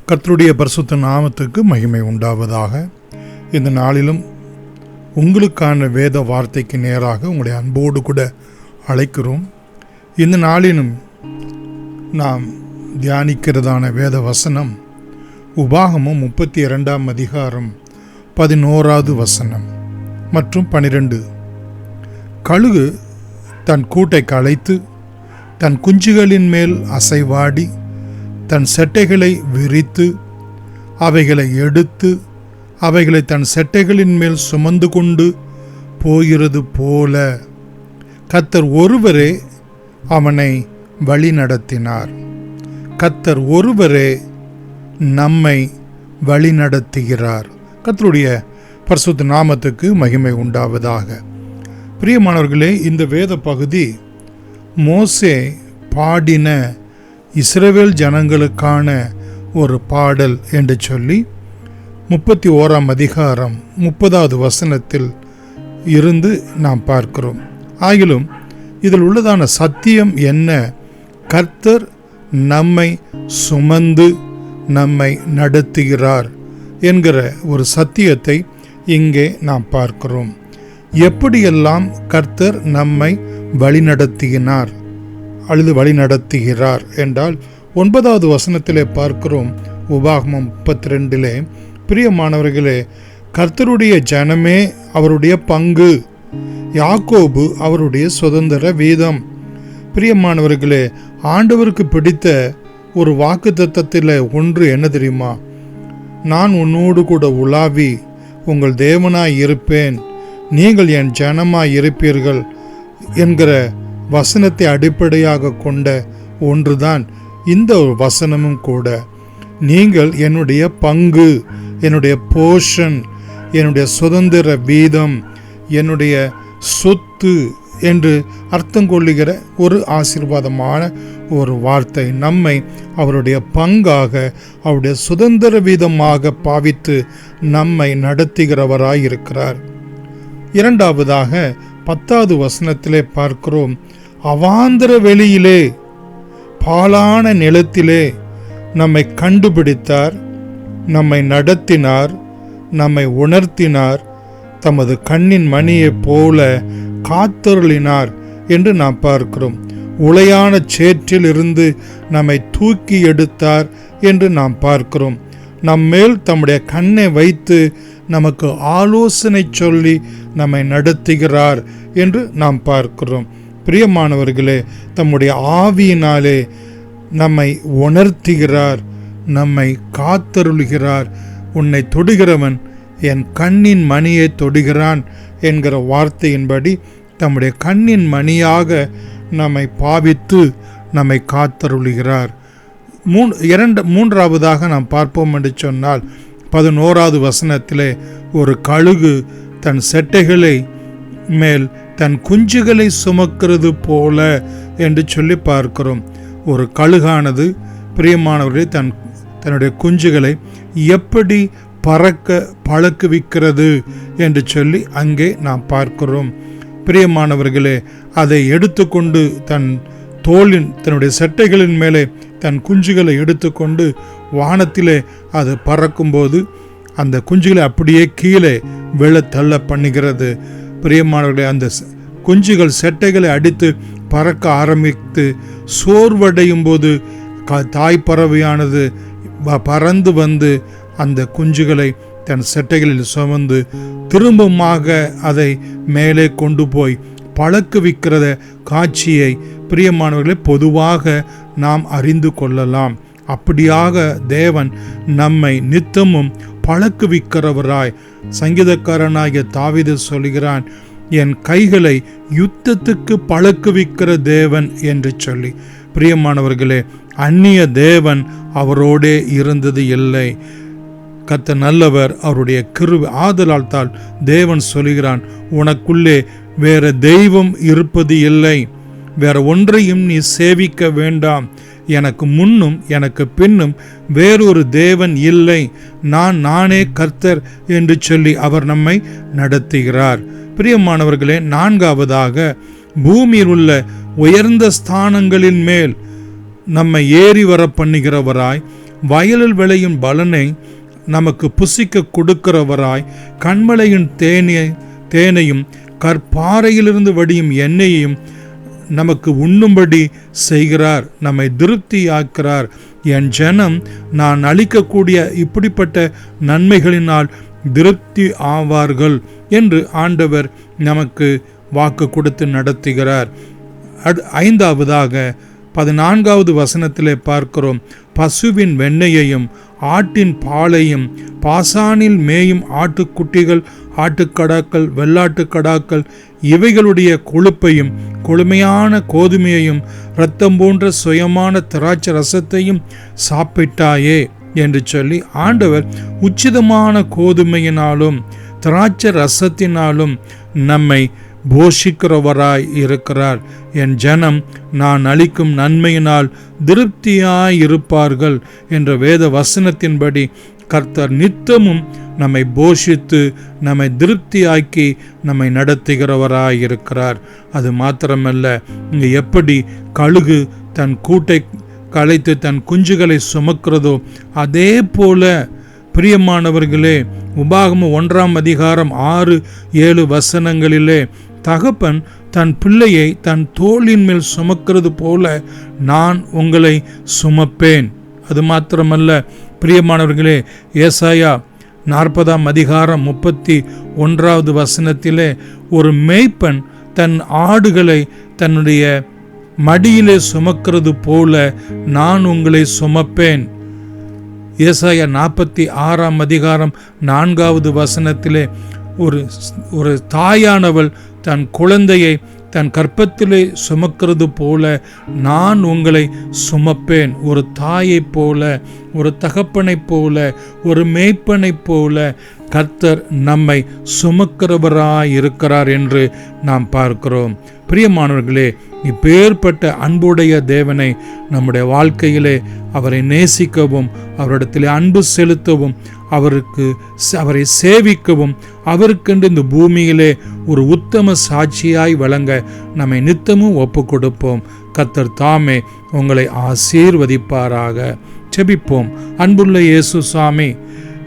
கர்த்தருடைய பரிசுத்த நாமத்துக்கு மகிமை உண்டாவதாக. இந்த நாளிலும் உங்களுக்கான வேத வார்த்தைக்கு நேராக உங்களுடைய அன்போடு கூட அழைக்கிறோம். இந்த நாளிலும் நாம் தியானிக்கிறதான வேத வசனம் உபாகமம் 32ஆம் அதிகாரம் 11வது வசனம் மற்றும் 12. கழுகு தன் கூட்டை கலைத்து தன் குஞ்சுகளின் மேல் அசைவாடி தன் செட்டைகளை விரித்து அவைகளை எடுத்து அவைகளை தன் செட்டைகளின் மேல் சுமந்து கொண்டு போகிறது போல கர்த்தர் ஒருவரே அவனை வழி நடத்தினார். கர்த்தர் ஒருவரே நம்மை வழி நடத்துகிறார். கர்த்தருடைய பரிசுத்த நாமத்துக்கு மகிமை உண்டாவதாக. பிரியமானவர்களே, இந்த வேத பகுதி மோசே பாடின இஸ்ரவேல் ஜனங்களுக்கான ஒரு பாடல் என்று சொல்லி 31ஆம் அதிகாரம் 30வது வசனத்தில் இருந்து நாம் பார்க்கிறோம். ஆகிலும் இதில் உள்ளதான சத்தியம் என்ன? கர்த்தர் நம்மை சுமந்து நம்மை நடத்துகிறார் என்கிற ஒரு சத்தியத்தை இங்கே நாம் பார்க்கிறோம். எப்படியெல்லாம் கர்த்தர் நம்மை வழிநடத்தினார் அல்லது வழிநடத்துகிறார் என்றால் 9வது வசனத்திலே பார்க்கிறோம். உபாகமம் 32, பிரியமானவர்களே, கர்த்தருடைய ஜனமே அவருடைய பங்கு, யாக்கோபு அவருடைய சுதந்திர வீதம். பிரியமானவர்களே, ஆண்டவருக்கு பிடித்த ஒரு வாக்குத்தத்தத்தில் ஒன்று என்ன தெரியுமா? நான் உன்னோடு கூட உலாவி உங்கள் தேவனாய் இருப்பேன், நீங்கள் என் ஜனமாய் இருப்பீர்கள் என்கிற வசனத்தை அடிப்படையாக கொண்ட ஒன்றுதான் இந்த ஒரு வசனமும் கூட. நீங்கள் என்னுடைய பங்கு, என்னுடைய போர்ஷன், என்னுடைய சுதந்திர வீதம், என்னுடைய சொத்து என்று அர்த்தம் கொள்ளுகிற ஒரு ஆசீர்வாதமான ஒரு வார்த்தை. நம்மை அவருடைய பங்காக, அவருடைய சுதந்திர வீதமாக பாவித்து நம்மை நடத்துகிறவராயிருக்கிறார். இரண்டாவதாக 10வது வசனத்திலே பார்க்கிறோம். அவாந்தர வெளியிலே, பாழான நிலத்திலே நம்மை கண்டுபிடித்தார், நம்மை நடத்தினார், நம்மை உணர்த்தினார், தமது கண்ணின் மணியைப் போல காத்தருளினார் என்று நாம் பார்க்கிறோம். உளையான சேற்றில் இருந்து நம்மை தூக்கி எடுத்தார் என்று நாம் பார்க்கிறோம். நம்மேல் தம்முடைய கண்ணை வைத்து நமக்கு ஆலோசனை சொல்லி நம்மை நடத்துகிறார் என்று நாம் பார்க்கிறோம். பிரியமானவர்களே, தம்முடைய ஆவியினாலே நம்மை உணர்த்துகிறார், நம்மை காத்தருளுகிறார். உன்னை தொடுகிறவன் என் கண்ணின் மணியை தொடுகிறான் என்கிற வார்த்தையின்படி தம்முடைய கண்ணின் மணியாக நம்மை பாவித்து நம்மை காத்தருளுகிறார். மூன்றாவதாக நாம் பார்ப்போம் என்று சொன்னால் 11வது வசனத்திலே ஒரு கழுகு தன் செட்டைகளை மேல் தன் குஞ்சுகளை சுமக்கிறது போல என்று சொல்லி பார்க்கிறோம். ஒரு கழுகானது, பிரியமானவர்களே, தன்னுடைய குஞ்சுகளை எப்படி பறக்க பழக்குவிக்கிறது என்று சொல்லி அங்கே நாம் பார்க்கிறோம். பிரியமானவர்களே, அதை எடுத்துக்கொண்டு தன்னுடைய செட்டைகளின் மேலே தன் குஞ்சுகளை எடுத்துக்கொண்டு வானத்திலே அது பறக்கும்போது அந்த குஞ்சுகளை அப்படியே கீழே விழ தள்ள பண்ணுகிறது. பிரியமானவர்களே, அந்த குஞ்சுகள் செட்டைகளை அடித்து பறக்க ஆரம்பித்து சோர்வடையும் போது தாய் பறவையானது பறந்து வந்து அந்த குஞ்சுகளை தன் செட்டைகளில் சுமந்து திரும்பமாக அதை மேலே கொண்டு போய் பழக்குவிக்கிற காட்சியை பிரியமானவர்களை பொதுவாக நாம் அறிந்து கொள்ளலாம். அப்படியாக தேவன் நம்மை நித்தமும் பழக்குவிக்கிறவராய், சங்கீதக்காரனாகிய தாவீது சொல்கிறான், என் கைகளை யுத்தத்துக்கு பழக்குவிக்கிற தேவன் என்று சொல்லி. பிரியமானவர்களே, அந்நிய தேவன் அவரோடே இருந்தது இல்லை. கர்த்தர் நல்லவர், அவருடைய கிருபை ஆதலால் தான் தேவன் சொல்கிறான், உனக்குள்ளே வேற தெய்வம் இருப்பது இல்லை, வேற ஒன்றையும் நீ சேவிக்க வேண்டாம், எனக்கு முன்னும் எனக்கு பின்னும் வேறொரு தேவன் இல்லை, நானே கர்த்தர் என்று சொல்லி அவர் நம்மை நடத்துகிறார். பிரியமானவர்களே, நான்காவதாக பூமியில் உள்ள உயர்ந்த ஸ்தானங்களின் மேல் நம்மை ஏறி வர பண்ணுகிறவராய், வயலில் விளையும் பலனை நமக்கு புசிக்க கொடுக்கிறவராய், கண்மலையின் தேனையும் கற்பாறையிலிருந்து வடியும் எண்ணெயையும் நமக்கு உண்ணும்படி செய்கிறார், நம்மை திருப்தியாக்கிறார். என் ஜனம் நான் அளிக்கக்கூடிய இப்படிப்பட்ட நன்மைகளினால் திருப்தி ஆவார்கள் என்று ஆண்டவர் நமக்கு வாக்கு கொடுத்து நடத்துகிறார். 5ஆவதாக 14வது வசனத்திலே பார்க்கிறோம், பசுவின் வெண்ணெயையும் ஆட்டின் பாலையும் பாசானில் மேயும் ஆட்டுக்குட்டிகள், ஆட்டுக்கடாக்கள், வெள்ளாட்டுக்கடாக்கள் இவைகளுடைய கொழுப்பையும் கொழுமையான கோதுமையையும் இரத்தம் போன்ற சுயமான திராட்சை ரசத்தையும் சாப்பிட்டாயே என்று சொல்லி ஆண்டவர் உச்சிதமான கோதுமையினாலும் திராட்சை ரசத்தினாலும் நம்மை போஷிக்கிறவராய் இருக்கிறார். என் ஜனம் நான் அளிக்கும் நன்மையினால் திருப்தியாய் இருப்பார்கள் என்ற வேத வசனத்தின்படி கர்த்தர் நித்தமும் நம்மை போஷித்து நம்மை திருப்தியாக்கி நம்மை நடத்துகிறவராய் இருக்கிறார். அது மாத்திரமல்ல, இங்கு எப்படி கழுகு தன் கூட்டை கலைத்து தன் குஞ்சுகளை சுமக்கிறதோ அதே போல பிரியமானவர்களே, உபாகமம் 1ஆம் அதிகாரம் 6-7 வசனங்களிலே தகப்பன் தன் பிள்ளையை தன் தோளின் மேல் சுமக்கிறது போல நான் உங்களை சுமப்பேன். அது மாத்திரமல்ல பிரியமானவர்களே, ஏசாயா 40ஆம் அதிகாரம் 31வது வசனத்திலே ஒரு மேய்ப்பன் தன் ஆடுகளை தன்னுடைய மடியிலே சுமக்கிறது போல நான் உங்களை சுமப்பேன். ஏசாயா 46ஆம் அதிகாரம் 4வது வசனத்திலே ஒரு தாயானவள் தன் குழந்தையை தன் கற்பத்திலே சுமக்கிறது போல நான் உங்களை சுமப்பேன். ஒரு தாயைப் போல, ஒரு தகப்பனைப் போல, ஒரு மேய்ப்பனைப் போல கர்த்தர் நம்மை சுமக்கிறவராய் இருக்கிறார் என்று நாம் பார்க்கிறோம். பிரியமானவர்களே, இப்பேற்பட்ட அன்புடைய தேவனை நம்முடைய வாழ்க்கையிலே அவரை நேசிக்கவும், அவரிடத்திலே அன்பு செலுத்தவும், அவரை சேவிக்கவும், அவருக்கென்று இந்த பூமியிலே ஒரு உத்தம சாட்சியாய் வழங்க நம்மை நித்தமும் ஒப்பு கொடுப்போம். கர்த்தர் தாமே உங்களை ஆசீர்வதிப்பாராக. ஜெபிப்போம். அன்புள்ள இயேசு சாமி,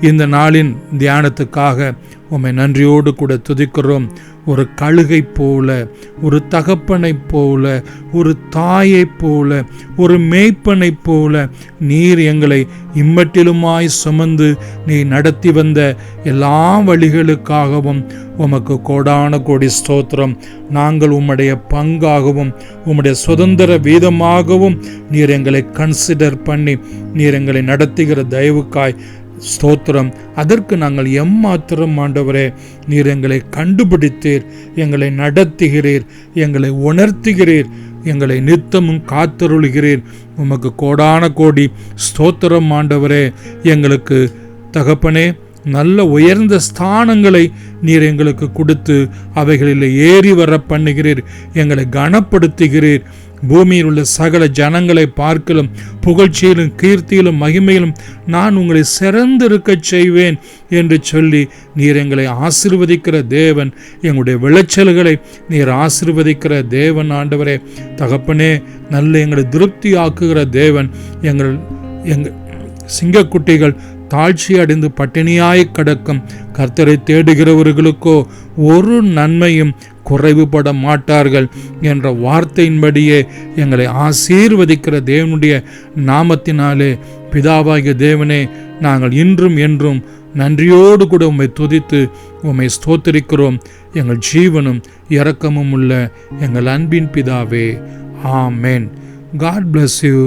இந்த நாளின் தியானத்துக்காக உம்மை நன்றியோடு கூட துதிக்கிறோம். ஒரு கழுகை போல, ஒரு தகப்பனை போல, ஒரு தாயை போல, ஒரு மேய்ப்பனை போல நீர் எங்களை இம்மட்டிலுமாய் சுமந்து நீ நடத்தி வந்த எல்லா வழிகளுக்காகவும் உமக்கு கோடான கோடி ஸ்தோத்திரம். நாங்கள் உம்முடைய பங்காகவும் உம்முடைய சுதந்திர வீதமாகவும் நீர் எங்களை கன்சிடர் பண்ணி நீர் எங்களை நடத்துகிற தயவுக்காய் ஸ்தோத்திரம். அதற்கு நாங்கள் எம்மாத்திரம் ஆண்டவரே, நீர் எங்களை கண்டுபிடித்தீர், எங்களை நடத்துகிறீர், எங்களை உணர்த்துகிறீர், எங்களை நித்தமும் காத்தருளுகிறீர். உமக்கு கோடான கோடி ஸ்தோத்திரம் ஆண்டவரே. எங்களுக்கு தகப்பனே நல்ல உயர்ந்த ஸ்தானங்களை நீர் எங்களுக்கு கொடுத்து அவைகளில் ஏறி வர பண்ணுகிறீர், எங்களை கனப்படுத்துகிறீர். பூமியில் உள்ள சகல ஜனங்களை பார்க்கலும் புகழ்ச்சியிலும் கீர்த்தியிலும் மகிமையிலும் நான் உங்களை சிறந்திருக்க செய்வேன் என்று சொல்லி நீர் எங்களை ஆசீர்வதிக்கிற தேவன், எங்களுடைய விளைச்சல்களை நீர் ஆசீர்வதிக்கிற தேவன் ஆண்டவரே. தகப்பனே, நல்ல எங்களை திருப்தி ஆக்குகிற தேவன். எங்கள் சிங்கக்குட்டிகள் தாழ்ச்சி அடைந்து பட்டினியாய் கிடக்கும் கர்த்தரை தேடுகிறவர்களுக்கோ ஒரு நன்மையும் குறைவுபட மாட்டார்கள் என்ற வார்த்தையின்படியே எங்களை ஆசீர்வதிக்கிற தேவனுடைய நாமத்தினாலே பிதாவாகிய தேவனே, நாங்கள் இன்றும் என்றும் நன்றியோடு கூட உம்மை துதித்து உம்மை ஸ்தோத்திரிக்கிறோம். எங்கள் ஜீவனும் இரக்கமும் உள்ள எங்கள் அன்பின் பிதாவே, ஆமென். God bless you.